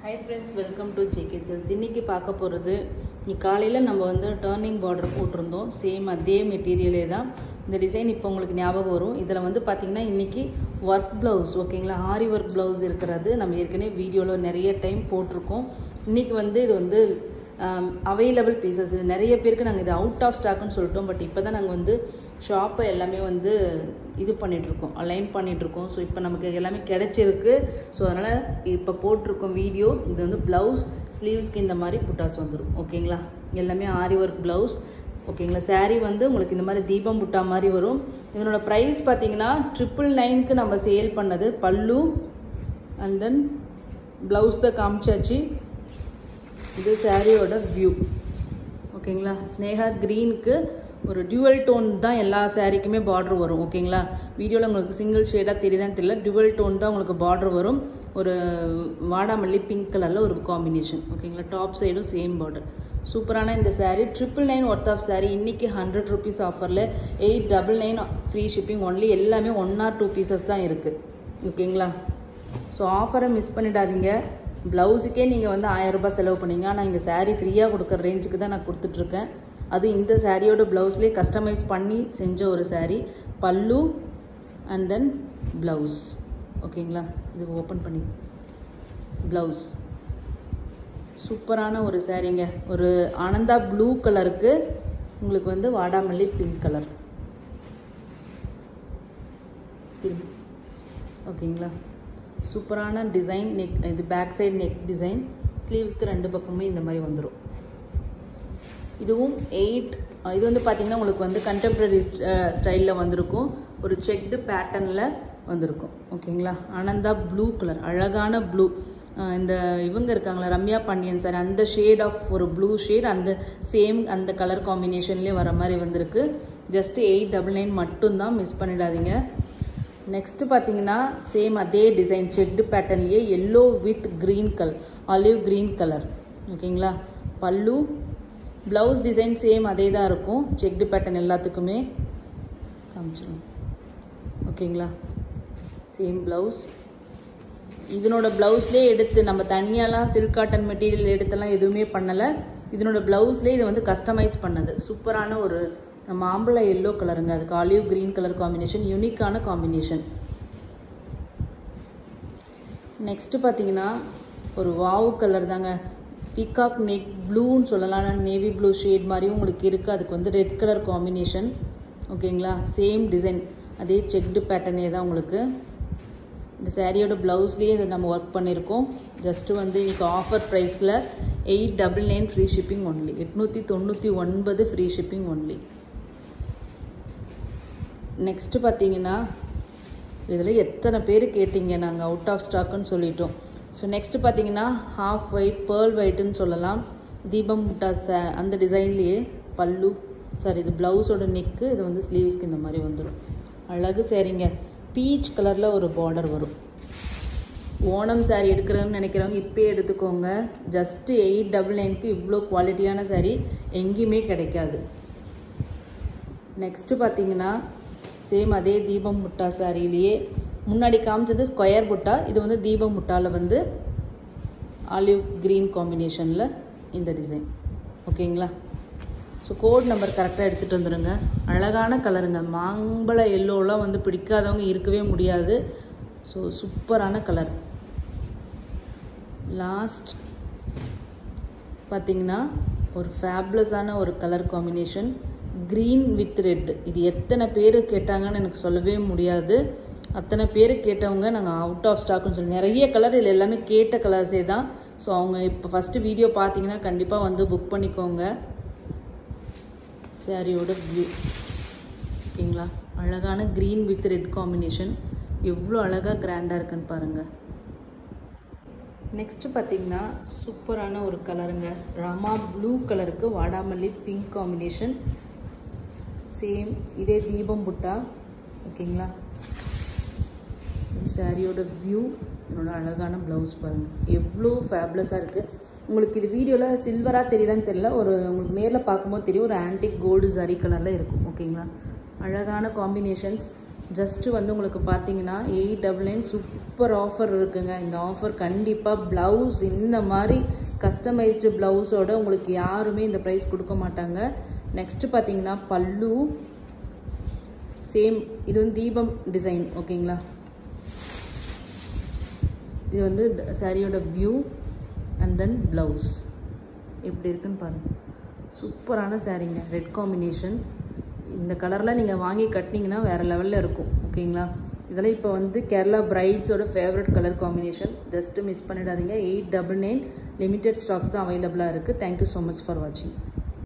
Hi friends, welcome to JK Silks. இன்னைக்கு பார்க்க போறது காலையில நம்ம வந்து டர்னிங் பார்டர் போட்டுருந்தோம். சேம் அதே மெட்டீரியலே தான். இந்த டிசைன் இப்போ உங்களுக்கு ஞாபகம் வரும். இதல வந்து பாத்தீங்கன்னா இன்னைக்கு வர்க் ப்ளவுஸ் ஓகேங்களா, ஆரி வர்க் ப்ளவுஸ் இருக்குறது நம்ம ஏற்கனவே வீடியோல நிறைய டைம் போட்டுருக்கோம். இன்னைக்கு வந்து இது வந்து அவைலபிள் பீசஸ். இது நிறைய பேருக்கு நாங்க இது அவுட் ஆஃப் ஸ்டாக்னு சொல்லிட்டோம். பட் இப்போதான் நாங்க வந்து ஷாப்பை எல்லாமே வந்து இது பண்ணிட்டு இருக்கோம், அலைன் பண்ணிட்டு இருக்கோம். ஸோ இப்போ நமக்கு எல்லாமே கிடைச்சிருக்கு. ஸோ அதனால இப்போ போட்டிருக்கோம் வீடியோ. இது வந்து பிளவுஸ் ஸ்லீவ்ஸ்க்கு இந்த மாதிரி புட்டாஸ் வந்துடும் ஓகேங்களா. எல்லாமே ஆரி ஒர்க் பிளவுஸ் ஓகேங்களா. சாரீ வந்து உங்களுக்கு இந்த மாதிரி தீபம் புட்டா மாதிரி வரும். இதனோட ப்ரைஸ் பார்த்தீங்கன்னா 999க்கு நம்ம சேல் பண்ணது. பல்லு அண்ட் தென் பிளவுஸ் தான் காமிச்சாச்சு. இது சாரியோட வியூ ஓகேங்களா. ஸ்னேகா கிரீனுக்கு ஒரு டியூவல் டோன் தான் எல்லா சாரிக்குமே பார்டர் வரும் ஓகேங்களா. வீடியோவில் உங்களுக்கு சிங்கிள் ஷேடாக தெரியுதான்னு தெரியல. டியூவல் டோன் தான் உங்களுக்கு பார்டர் வரும். ஒரு வாடாமல்லி பிங்க் கலரில் ஒரு காம்பினேஷன் ஓகேங்களா. டாப் சைடும் சேம் பார்டர். சூப்பரான இந்த சாரீ 999 ஒர்த் ஆஃப் சாரீ. இன்னைக்கு 100 rupees ஆஃபரில் 899 ஃப்ரீ ஷிப்பிங் ஒன்லி. எல்லாமே 1 or 2 பீசஸ் தான் இருக்குது ஓகேங்களா. ஸோ ஆஃபரை மிஸ் பண்ணிடாதீங்க. ப்ளவுஸுக்கே நீங்கள் வந்து 1000 ரூபாய் செலவு பண்ணீங்க. ஆனால் இங்கே சாரீ ஃப்ரீயாக கொடுக்குற ரேஞ்சுக்கு தான் நான் கொடுத்துட்ருக்கேன். அதுவும் இந்த சாரியோட ப்ளவுஸ்லேயே கஸ்டமைஸ் பண்ணி செஞ்ச ஒரு சாரீ. பல்லு அண்ட் தென் ப்ளவுஸ் ஓகேங்களா. இது ஓப்பன் பண்ணி ப்ளவுஸ் சூப்பரான ஒரு சாரீங்க. ஒரு ஆனந்தா ப்ளூ கலருக்கு உங்களுக்கு வந்து வாடாமல்லி பிங்க் கலர் ஓகேங்களா. சூப்பரான டிசைன். நெக் இது பேக் சைடு நெக் டிசைன். ஸ்லீவ்ஸ்க்கு ரெண்டு பக்கமே இந்த மாதிரி வந்துடும். இதுவும் 8. இது வந்து பார்த்தீங்கன்னா உங்களுக்கு வந்து கண்டெம்பரரி ஸ்டைலில் வந்திருக்கும். ஒரு செக்டு பேட்டர்னில் வந்திருக்கும் ஓகேங்களா. ஆனந்தா ப்ளூ கலர், அழகான ப்ளூ. இந்த இவங்க இருக்காங்களா ரம்யா பாண்டியன் சார், அந்த ஷேட் ஆஃப் ஒரு ப்ளூ ஷேட், அந்த சேம் அந்த கலர் காம்பினேஷன்லேயே வர மாதிரி வந்திருக்கு. ஜஸ்ட் 899 மட்டும்தான், மிஸ் பண்ணிடாதீங்க. நெக்ஸ்ட் பார்த்தீங்கன்னா சேம் அதே டிசைன் செக்டு பேட்டர்ன்லேயே yellow with green colour, olive green colour ஓகேங்களா. பல்லு ப்ளவுஸ் டிசைன் சேம் அதே தான் இருக்கும். செக்டு பேட்டர்ன் எல்லாத்துக்குமே காமிச்சிடும் ஓகேங்களா. Same blouse. இதனோட ப்ளவுஸ்லேயே எடுத்து நம்ம தனியாலாம் சில்க் காட்டன் மெட்டீரியல் எடுத்தெல்லாம் எதுவுமே பண்ணலை. இதனோட ப்ளவுஸ்லேயே இது வந்து கஸ்டமைஸ் பண்ணது. சூப்பரான ஒரு மாம்பழ எல்லோ கலருங்க. அதுக்கு ஆலிவ் கிரீன் கலர் காம்பினேஷன், யூனிக்கான காம்பினேஷன். நெக்ஸ்ட் பார்த்தீங்கன்னா ஒரு வாவ் கலர் தாங்க. பீகாக் நெக் ப்ளூன்னு சொல்லலாம், நேவி ப்ளூ ஷேட் மாதிரியும் உங்களுக்கு இருக்குது. அதுக்கு வந்து ரெட் கலர் காம்பினேஷன் ஓகேங்களா. சேம் டிசைன் அதே செக்டு பேட்டர்னே தான் உங்களுக்கு. இந்த சாரியோட ப்ளவுஸ்லேயே இதை நம்ம ஒர்க் பண்ணியிருக்கோம். ஜஸ்ட்டு வந்து இன்றைக்கி ஆஃபர் ப்ரைஸில் 899 free shipping only. 899 free shipping only. Next பார்த்தீங்கன்னா இதில் எத்தனை பேர் கேட்டிங்க, நாங்கள் அவுட் ஆஃப் ஸ்டாக்குன்னு சொல்லிட்டோம். ஸோ நெக்ஸ்ட்டு பார்த்தீங்கன்னா ஹாஃப் ஒயிட் பேர்ல் ஒயிட்டுன்னு சொல்லலாம். தீபம் முட்டா அந்த டிசைன்லேயே பல்லு சாரி இது ப்ளவுஸோட நெக்கு. இது வந்து ஸ்லீவ்ஸ்க்கு இந்த மாதிரி வந்துடும். அழகு சாரிங்க. பீச் கலரில் ஒரு பார்டர் வரும். ஓணம் சாரீ எடுக்கிறேன்னு நினைக்கிறவங்க இப்போயே எடுத்துக்கோங்க. ஜஸ்ட்டு 899க்கு இவ்வளோ குவாலிட்டியான சாரீ எங்கேயுமே கிடைக்காது. நெக்ஸ்ட்டு பார்த்தீங்கன்னா சேம் அதே தீபம் முட்டா சாரிலேயே முன்னாடி காமிச்சது ஸ்கொயர் புட்டா. இது வந்து தீபம் முட்டாவில் வந்து ஆலிவ் க்ரீன் காம்பினேஷனில் இந்த டிசைன் ஓகேங்களா. ஸோ கோட் நம்பர் கரெக்டாக எடுத்துகிட்டு வந்துடுங்க. அழகான கலருங்க. மாம்பழ எல்லோலாம் வந்து பிடிக்காதவங்க இருக்கவே முடியாது. ஸோ சூப்பரான கலர். லாஸ்ட் பார்த்தீங்கன்னா ஒரு ஃபேப்லஸான ஒரு colour combination, green with red. இது எத்தனை பேர் கேட்டாங்கன்னு எனக்கு சொல்லவே முடியாது. அத்தனை பேர் கேட்டவங்க நாங்கள் அவுட் ஆஃப் ஸ்டாக்னு சொல்லி நிறைய கலர். இதில் எல்லாமே கேட்ட கலர்ஸே தான். ஸோ அவங்க இப்போ ஃபஸ்ட்டு வீடியோ பார்த்தீங்கன்னா கண்டிப்பாக வந்து புக் பண்ணிக்கோங்க. சாரியோட வியூ ஓகேங்களா. அழகான க்ரீன் வித் ரெட் காம்பினேஷன் எவ்வளோ அழகாக கிராண்டாக இருக்குன்னு பாருங்கள். நெக்ஸ்ட்டு பார்த்தீங்கன்னா சூப்பரான ஒரு கலருங்க. ராமா ப்ளூ கலருக்கு வாடாமல்லி பிங்க் காம்பினேஷன். சேம் இதே தீபம் புட்டா ஓகேங்களா. சாரியோட வியூ, என்னோட அழகான ப்ளவுஸ் பாருங்கள் எவ்வளோ ஃபேப்லஸாக இருக்குது. உங்களுக்கு இது வீடியோவில் சில்வராக தெரியுதான்னு தெரியல, ஒரு உங்களுக்கு நேரில் பார்க்கும்போது தெரியும். ஒரு ஆன்டிக் கோல்டு சாரி கலரில் இருக்கும் ஓகேங்களா. அழகான காம்பினேஷன்ஸ். ஜஸ்ட்டு வந்து உங்களுக்கு பார்த்தீங்கன்னா 899 சூப்பர் ஆஃபர் இருக்குங்க. இந்த ஆஃபர் கண்டிப்பாக ப்ளவுஸ் இந்த மாதிரி கஸ்டமைஸ்டு ப்ளவுஸோட உங்களுக்கு யாருமே இந்த ப்ரைஸ் கொடுக்க மாட்டாங்க. நெக்ஸ்ட்டு பார்த்தீங்கன்னா பல்லு சேம், இது வந்து தீபம் டிசைன் ஓகேங்களா. இது வந்து சாரியோட வியூ அண்ட் தென் ப்ளவுஸ் எப்படி இருக்குன்னு பாருங்கள். சூப்பரான சாரீங்க, ரெட் காம்பினேஷன். இந்த கலரில் நீங்கள் வாங்கி கட்டினீங்கன்னா வேறு லெவலில் இருக்கும் ஓகேங்களா. இதெல்லாம் இப்போ வந்து கேரளா பிரைட்ஸோட favourite colour combination. Just miss பண்ணிடாதீங்க. 899 லிமிடெட் ஸ்டாக்ஸ் தான் அவைலபிளாக இருக்குது. தேங்க்யூ ஸோ மச் ஃபார் வாட்சிங்.